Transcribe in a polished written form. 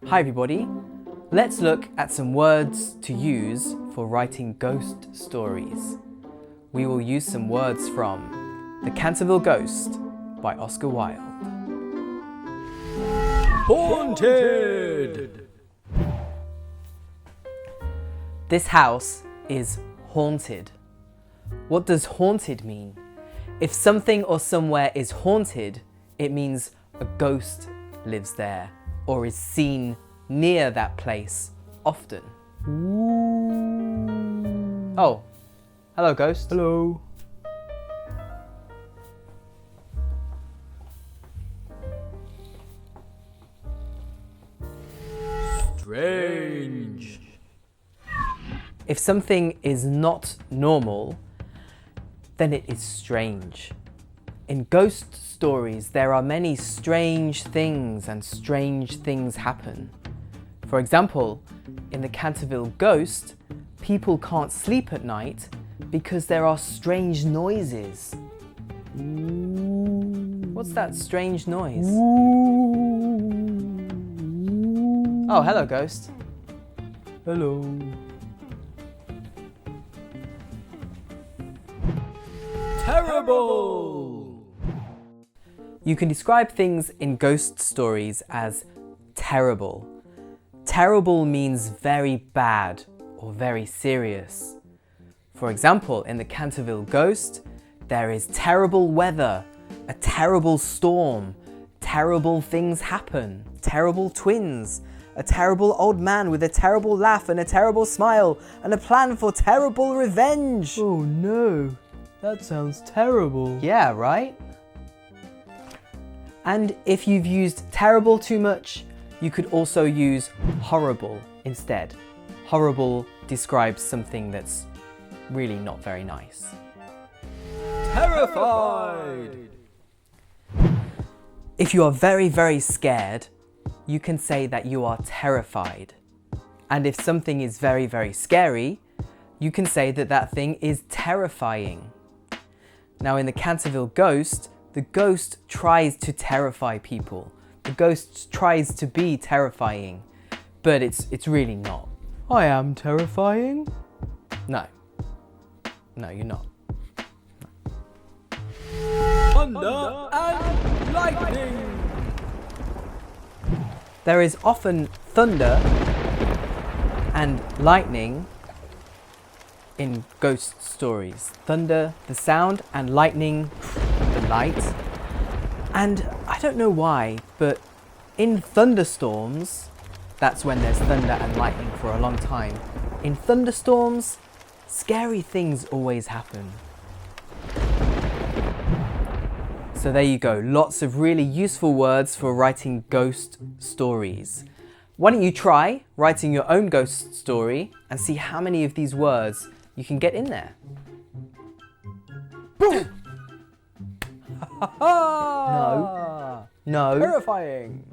Hi everybody, let's look at some words to use for writing ghost stories. We will use some words from The Canterville Ghost by Oscar Wilde. Haunted! This house is haunted. What does haunted mean? If something or somewhere is haunted, it means a ghost lives there or is seen near that place often. Ooh. Oh, hello ghost. Hello. Strange. If something is not normal, then it is strange. In ghost stories, there are many strange things and strange things happen. For example, in The Canterville Ghost, people can't sleep at night because there are strange noises. What's that strange noise? Oh, hello ghost. Hello. Terrible! You can describe things in ghost stories as terrible. Terrible means very bad or very serious. For example, in The Canterville Ghost, there is terrible weather, a terrible storm, terrible things happen, terrible twins, a terrible old man with a terrible laugh and a terrible smile, and a plan for terrible revenge. Oh no, that sounds terrible. Yeah, right? And if you've used terrible too much, you could also use horrible instead. Horrible describes something that's really not very nice. Terrified! If you are very, very scared, you can say that you are terrified. And if something is very, very scary, you can say that that thing is terrifying. Now in The Canterville Ghost, the ghost tries to terrify people. The ghost tries to be terrifying, but it's really not. I am terrifying. No. No, you're not. Thunder and lightning! There is often thunder and lightning in ghost stories. Thunder, the sound, and lightning, the light. And I don't know why, but in thunderstorms, that's when there's thunder and lightning for a long time. In thunderstorms, scary things always happen. So there you go, lots of really useful words for writing ghost stories. Why don't you try writing your own ghost story and see how many of these words you can get in there. No. No. Terrifying.